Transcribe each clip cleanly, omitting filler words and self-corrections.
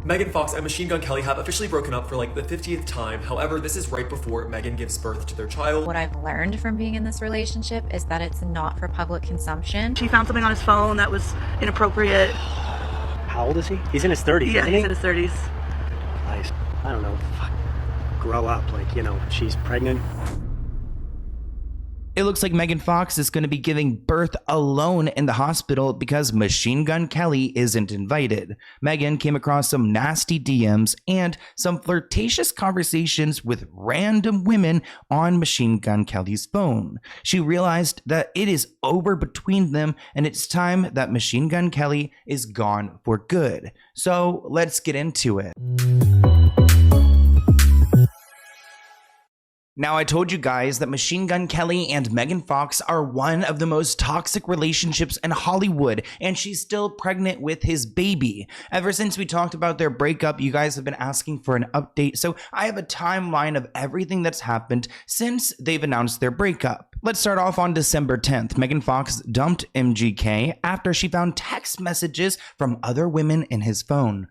Megan Fox and Machine Gun Kelly have officially broken up for like the 50th time. However, this is right before Megan gives birth to their child. What I've learned from being in this relationship is that it's not for public consumption. She found something on his phone that was inappropriate. How old is he? He's in his 30s, Yeah, isn't he's he? in his 30s. I don't know. Fuck. Grow up, like, you know, she's pregnant. It looks like Megan Fox is going to be giving birth alone in the hospital because Machine Gun Kelly isn't invited. Megan came across some nasty DMs and some flirtatious conversations with random women on Machine Gun Kelly's phone. She realized that it is over between them and it's time that Machine Gun Kelly is gone for good. So let's get into it. Now, I told you guys that Machine Gun Kelly and Megan Fox are one of the most toxic relationships in Hollywood, and she's still pregnant with his baby. Ever since we talked about their breakup, you guys have been asking for an update, so I have a timeline of everything that's happened since they've announced their breakup. Let's start off on December 10th. Megan Fox dumped MGK after she found text messages from other women in his phone.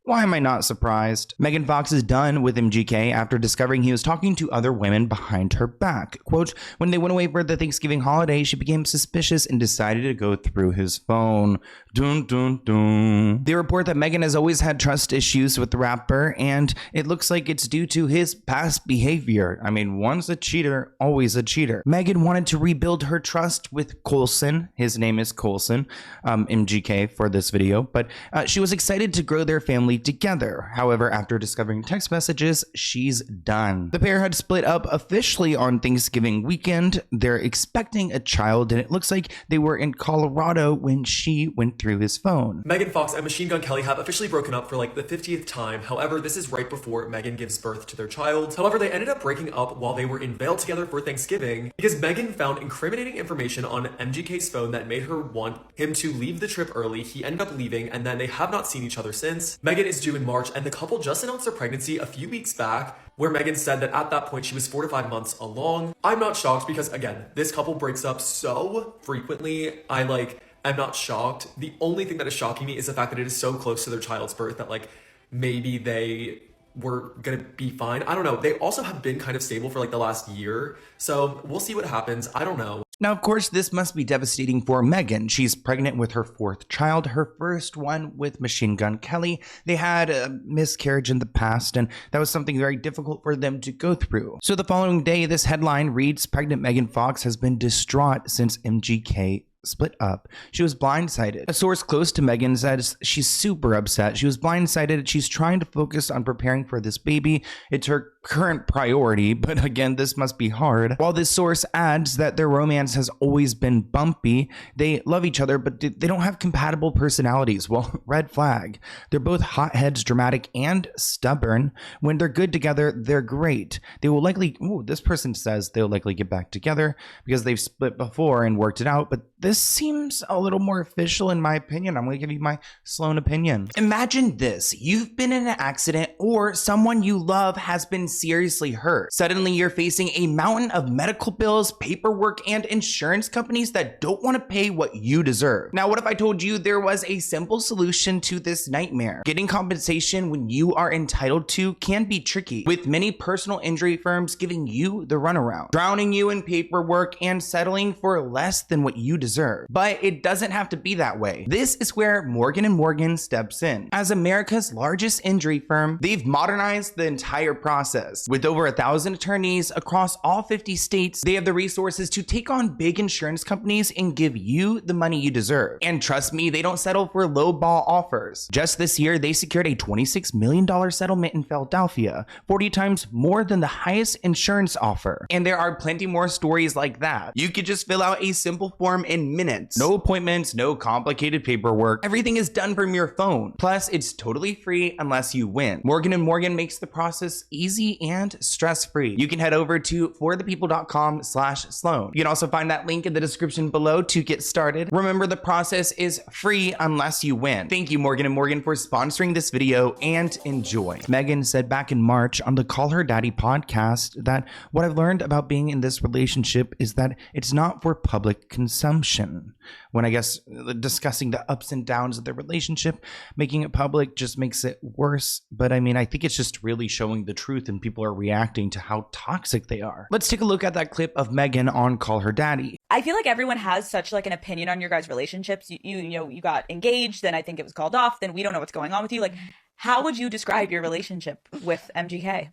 Why am I not surprised? Megan Fox is done with MGK after discovering he was talking to other women behind her back. Quote, when they went away for the Thanksgiving holiday, she became suspicious and decided to go through his phone. Dun, dun, dun. They report that Megan has always had trust issues with the rapper, and it looks like it's due to his past behavior. I mean, once a cheater, always a cheater. Megan wanted to rebuild her trust with Coulson. His name is Coulson, MGK for this video, but she was excited to grow their family together. However, after discovering text messages, she's done. The pair had split up officially on Thanksgiving weekend. They're expecting a child, and it looks like they were in Colorado when she went through his phone. Megan Fox and Machine Gun Kelly have officially broken up for like the 50th time. However, this is right before Megan gives birth to their child. However, they ended up breaking up while they were in Vail together for Thanksgiving because Megan found incriminating information on MGK's phone that made her want him to leave the trip early. He ended up leaving, and then they have not seen each other since. Megan is due in March, and the couple just announced their pregnancy a few weeks back, where Megan said that at that point she was 4 to 5 months along. I'm not shocked because, again, this couple breaks up so frequently. I'm not shocked. The only thing that is shocking me is the fact that it is so close to their child's birth that like maybe they were gonna be fine. I don't know. They also have been kind of stable for like the last year, so we'll see what happens. I don't know. Now, of course, this must be devastating for Megan. She's pregnant with her 4th child, her first one with Machine Gun Kelly. They had a miscarriage in the past, and that was something very difficult for them to go through. So the following day, this headline reads, pregnant Megan Fox has been distraught since MGK split up. She was blindsided. A source close to Megan says she's super upset. She was blindsided. She's trying to focus on preparing for this baby. It's her current priority, but again, this must be hard. While this source adds that their romance has always been bumpy, they love each other, but they don't have compatible personalities. Well, red flag. They're both hotheads, dramatic, and stubborn. When they're good together, they're great. They will likely, this person says they'll likely get back together because they've split before and worked it out, but this seems a little more official in my opinion. I'm going to give you my Sloan opinion. Imagine this. You've been in an accident or someone you love has been seriously hurt. Suddenly you're facing a mountain of medical bills, paperwork, and insurance companies that don't want to pay what you deserve. Now, what if I told you there was a simple solution to this nightmare? Getting compensation when you are entitled to can be tricky, with many personal injury firms giving you the runaround, drowning you in paperwork and settling for less than what you deserve. But it doesn't have to be that way. This is where Morgan & Morgan steps in. As America's largest injury firm, they've modernized the entire process. With over 1,000 attorneys across all 50 states, they have the resources to take on big insurance companies and give you the money you deserve. And trust me, they don't settle for low-ball offers. Just this year, they secured a $26 million settlement in Philadelphia, 40 times more than the highest insurance offer. And there are plenty more stories like that. You could just fill out a simple form in minutes. No appointments, no complicated paperwork. Everything is done from your phone. Plus, it's totally free unless you win. Morgan & Morgan makes the process easy easy and stress-free. You can head over to forthepeople.com/Sloan. You can also find that link in the description below to get started. Remember, the process is free unless you win. Thank you, Morgan & Morgan, for sponsoring this video, and enjoy. Megan said back in March on the Call Her Daddy podcast that what I've learned about being in this relationship is that it's not for public consumption. When I guess discussing the ups and downs of the relationship, making it public just makes it worse. But I mean, I think it's just really showing the truth and people are reacting to how toxic they are. Let's take a look at that clip of Megan on Call Her Daddy. I feel like everyone has such like an opinion on your guys' relationships. You know, you got engaged, then I think it was called off, then we don't know what's going on with you. Like, how would you describe your relationship with MGK?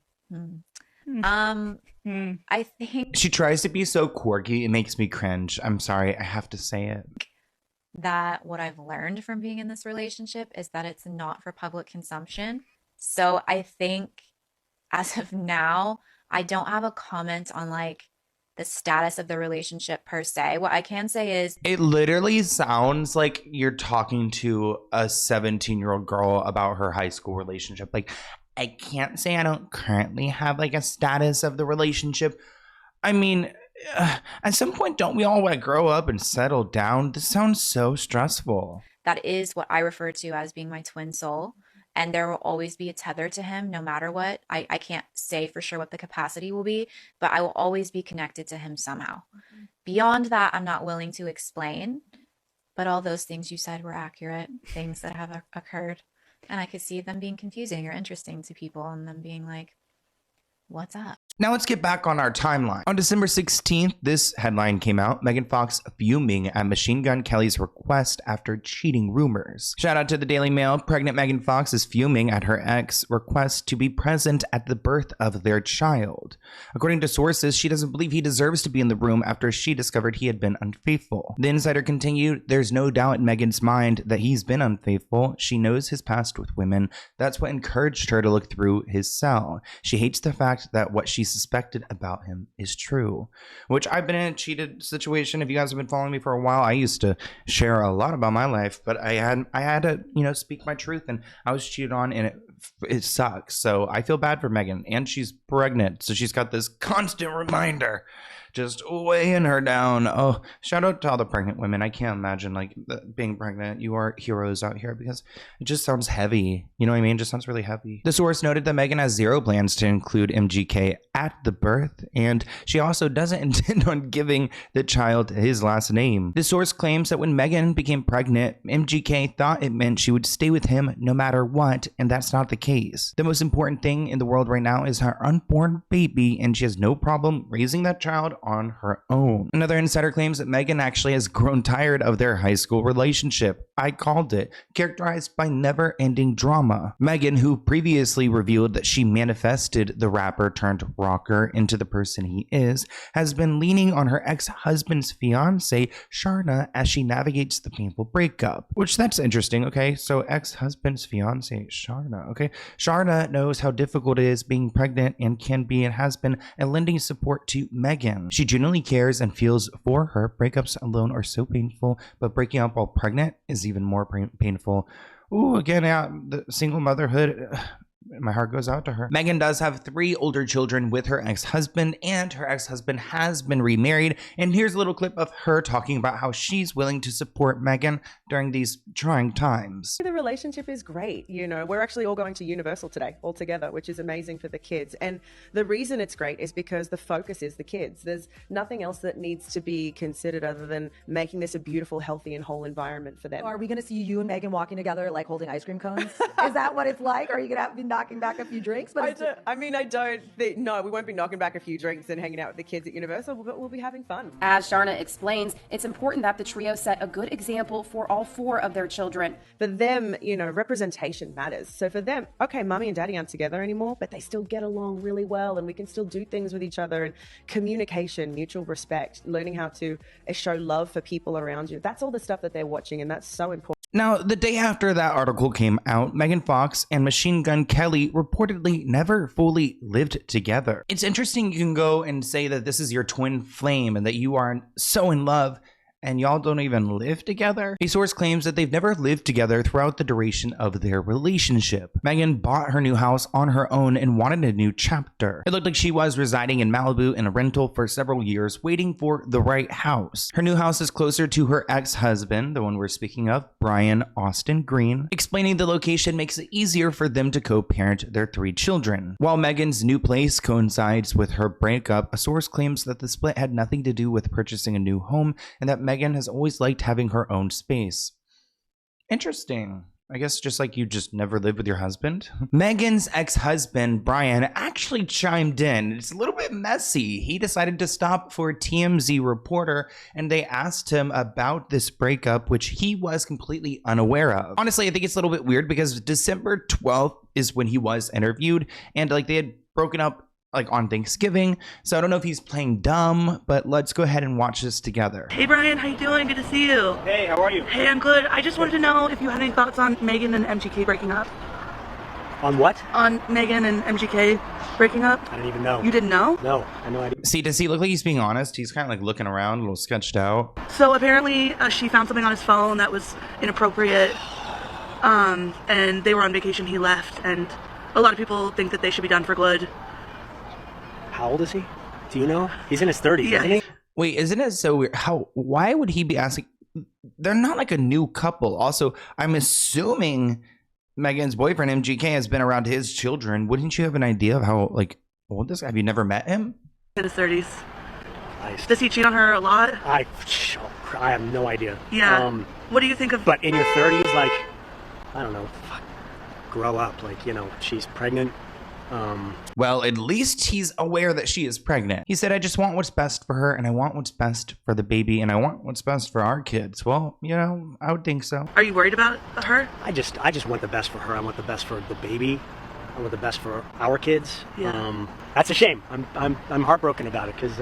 I think She tries to be so quirky, it makes me cringe. I'm sorry, I have to say it. that what I've learned from being in this relationship is that it's not for public consumption. So I think as of now, I don't have a comment on like the status of the relationship per se. What I can say is It literally sounds like you're talking to a 17-year-old girl about her high school relationship. Like, I can't say I don't currently have like a status of the relationship. I mean, at some point, don't we all want to grow up and settle down? This sounds so stressful. that is what I refer to as being my twin soul. And there will always be a tether to him no matter what. I can't say for sure what the capacity will be, but I will always be connected to him somehow. Beyond that, I'm not willing to explain. But all those things you said were accurate, things that have occurred. And I could see them being confusing or interesting to people and them being like, what's up? Now let's get back on our timeline. On December 16th, this headline came out. Megan Fox fuming at Machine Gun Kelly's request after cheating rumors. Shout out to the Daily Mail. Pregnant Megan Fox is fuming at her ex request to be present at the birth of their child. According to sources, she doesn't believe he deserves to be in the room after she discovered he had been unfaithful. The insider continued, there's no doubt in Megan's mind that he's been unfaithful. She knows his past with women. That's what encouraged her to look through his cell. She hates the fact that what she suspected about him is true, which I've been in a cheated situation. If you guys have been following me for a while, I used to share a lot about my life, but I had to, speak my truth, and I was cheated on, and it sucks. So I feel bad for Megan, and she's pregnant, so she's got this constant reminder just weighing her down. Oh, shout out to all the pregnant women. I can't imagine being pregnant. You are heroes out here, because it just sounds heavy. You know what I mean? It just sounds really heavy. The source noted that Megan has zero plans to include MGK at the birth, and she also doesn't intend on giving the child his last name. The source claims that when Megan became pregnant, MGK thought it meant she would stay with him no matter what, and that's not the case. The most important thing in the world right now is her unborn baby, and she has no problem raising that child on her own. Another insider claims that Megan actually has grown tired of their high school relationship. I called it, characterized by never-ending drama. Megan, who previously revealed that she manifested the rapper turned rocker into the person he is, has been leaning on her ex-husband's fiance, Sharna, as she navigates the painful breakup. Which, that's interesting, okay? So ex-husband's fiance, Sharna, okay? Sharna knows how difficult it is being pregnant and can be and has been lending support to Megan. She genuinely cares and feels for her. Breakups alone are so painful, but breaking up while pregnant is even more painful. Ooh, again, the single motherhood, my heart goes out to her. Megan does have 3 older children with her ex-husband, and her ex-husband has been remarried. And here's a little clip of her talking about how she's willing to support Megan during these trying times. The relationship is great. We're actually all going to Universal today all together, which is amazing for the kids. And the reason it's great is because the focus is the kids. There's nothing else that needs to be considered other than making this a beautiful, healthy, and whole environment for them. Are we going to see you and Megan walking together, like holding ice cream cones? Is that what it's like? Or are you going to be knocking back a few drinks? No, we won't be knocking back a few drinks and hanging out with the kids at Universal, but we'll be having fun. As Sharna explains, it's important that the trio set a good example for all 4 of their children. For them, representation matters. So for them, okay, mommy and daddy aren't together anymore, but they still get along really well, and we can still do things with each other, and communication, mutual respect, learning how to show love for people around you. That's all the stuff that they're watching, and that's so important. Now, the day after that article came out, Megan Fox and Machine Gun Kelly reportedly never fully lived together. It's interesting you can go and say that this is your twin flame and that you are so in love, And y'all don't even live together? A source claims that they've never lived together throughout the duration of their relationship. Megan bought her new house on her own and wanted a new chapter. It looked like she was residing in Malibu in a rental for several years, waiting for the right house. Her new house is closer to her ex-husband, the one we're speaking of, Brian Austin Green. Explaining the location makes it easier for them to co-parent their 3 children. While Megan's new place coincides with her breakup, a source claims that the split had nothing to do with purchasing a new home and that Megan has always liked having her own space. Interesting. I guess just like you just never lived with your husband. Megan's ex-husband, Brian, actually chimed in. It's a little bit messy. He decided to stop for a TMZ reporter and they asked him about this breakup, which he was completely unaware of. Honestly, I think it's a little bit weird because December 12th is when he was interviewed and like they had broken up like on Thanksgiving. So I don't know if he's playing dumb, but let's go ahead and watch this together. Hey Brian, how you doing? Good to see you. Hey, how are you? Hey, I'm good. I just wanted to know if you had any thoughts on Megan and MGK breaking up. On what? On Megan and MGK breaking up. I didn't even know. You didn't know? No, I had no idea. See, does he look like he's being honest? He's kind of like looking around, a little sketched out. So apparently she found something on his phone that was inappropriate. And they were on vacation, he left, and a lot of people think that they should be done for good. How old is he? Do you know? He's in his 30s, Yeah. isn't he? Wait, isn't it so weird? Why would he be asking? They're not like a new couple. Also, I'm assuming Megan's boyfriend, MGK, has been around his children. Wouldn't you have an idea of how like old this guy? Have you never met him? In his 30s. Nice. Does he cheat on her a lot? I have no idea. Yeah. What do you think of... But in your 30s, like, I don't know, grow up. Like, you know, she's pregnant. Well, at least he's aware that she is pregnant. He said, I just want what's best for her and I want what's best for the baby and I want what's best for our kids. Well, you know, I would think so. Are you worried about her? I just want the best for her. I want the best for the baby. I want the best for our kids. Yeah. That's a shame. I'm heartbroken about it because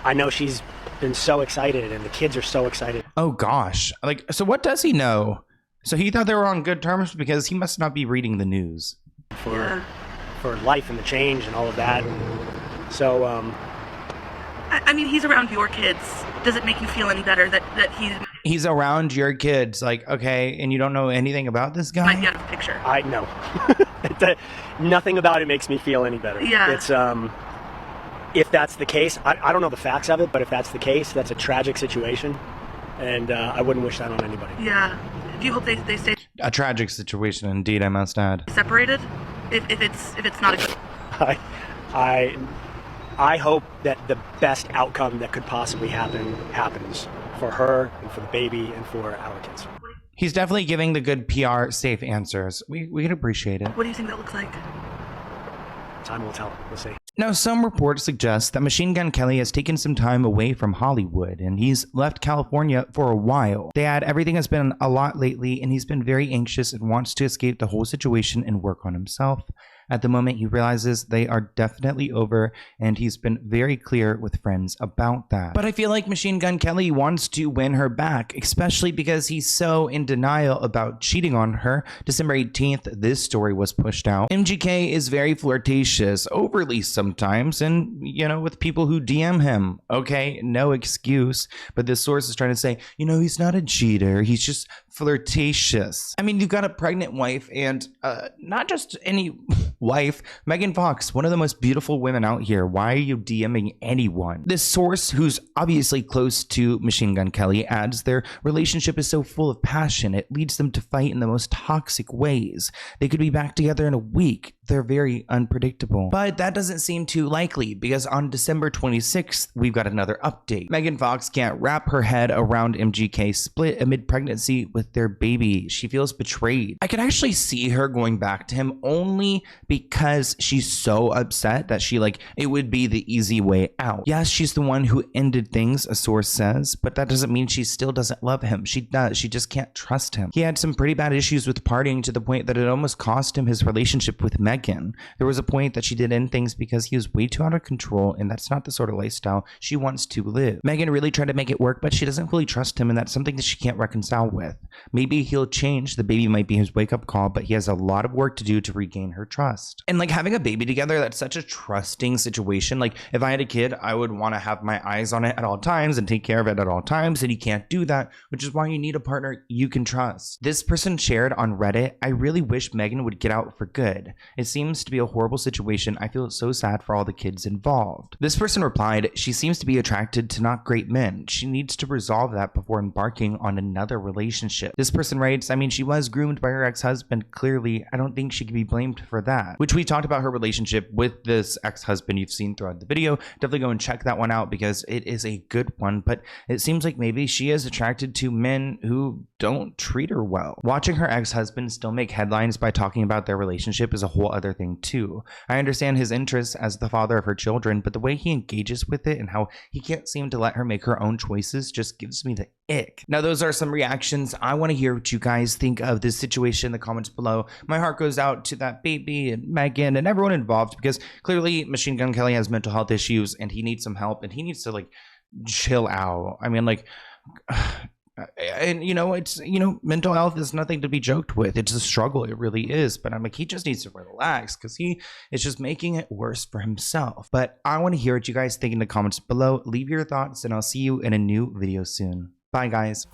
I know she's been so excited and the kids are so excited. Oh gosh. Like, so what does he know? So he thought they were on good terms because he must not be reading the news. For life and the change and all of that. So, I mean, he's around your kids. Does it make you feel any better that he's around your kids? Like, okay, and you don't know anything about this guy? might be out of the picture? I know. Nothing about it makes me feel any better. Yeah. It's, if that's the case, I don't know the facts of it, but if that's the case, that's a tragic situation. And I wouldn't wish that on anybody. Yeah. Do you hope they stay A tragic situation indeed, I must add. separated? If it's not a good... I hope that the best outcome that could possibly happen happens for her and for the baby and for our kids. He's definitely giving the good PR safe answers. We can appreciate it. What do you think that looks like? Time will tell. We'll see. Now, some reports suggest that Machine Gun Kelly has taken some time away from Hollywood and he's left California for a while. They add everything has been a lot lately and he's been very anxious and wants to escape the whole situation and work on himself. At the moment, he realizes they are definitely over, and he's been very clear with friends about that. But I feel like Machine Gun Kelly wants to win her back, especially because he's so in denial about cheating on her. December 18th, this story was pushed out. MGK is very flirtatious, overly sometimes, and, you know, with people who DM him. Okay, no excuse, but this source is trying to say, you know, he's not a cheater, he's just flirtatious. I mean, you've got a pregnant wife, and not just any wife, Megan Fox, one of the most beautiful women out here. Why are you DMing anyone? This source, who's obviously close to Machine Gun Kelly, adds their relationship is so full of passion, it leads them to fight in the most toxic ways. They could be back together in a week. They're very unpredictable. But that doesn't seem too likely, because on December 26th, we've got another update. Megan Fox can't wrap her head around MGK's split amid pregnancy with their baby. She feels betrayed. I could actually see her going back to him only because she's so upset that it would be the easy way out. Yes, she's the one who ended things, a source says, but that doesn't mean she still doesn't love him. She does. She just can't trust him. He had some pretty bad issues with partying to the point that it almost cost him his relationship with Megan. Megan. There was a point that she did end things because he was way too out of control, and that's not the sort of lifestyle she wants to live. Megan really tried to make it work, but she doesn't fully trust him, and that's something that she can't reconcile with. Maybe he'll change. The baby might be his wake-up call, but he has a lot of work to do to regain her trust. And like having a baby together, that's such a trusting situation. Like if I had a kid, I would want to have my eyes on it at all times and take care of it at all times, and you can't do that, which is why you need a partner you can trust. This person shared on Reddit, "I really wish Megan would get out for good. It seems to be a horrible situation. I feel so sad for all the kids involved." This person replied, "She seems to be attracted to not great men. She needs to resolve that before embarking on another relationship." This person writes, "I mean, she was groomed by her ex-husband. Clearly, I don't think she can be blamed for that." Which we talked about her relationship with this ex-husband you've seen throughout the video. Definitely go and check that one out because it is a good one, but it seems like maybe she is attracted to men who don't treat her well. Watching her ex-husband still make headlines by talking about their relationship is a whole other thing too. I understand his interests as the father of her children, but the way he engages with it and how he can't seem to let her make her own choices just gives me the ick. Now, those are some reactions. I want to hear what you guys think of this situation in the comments below. My heart goes out to that baby and Megan and everyone involved because clearly Machine Gun Kelly has mental health issues and he needs some help and he needs to like chill out. I mean, like, and it's mental health is nothing to be joked with. It's a struggle, it really is, but I'm like, he just needs to relax because he is just making it worse for himself. But I want to hear what you guys think in the comments below. Leave your thoughts and I'll see you in a new video soon. Bye guys.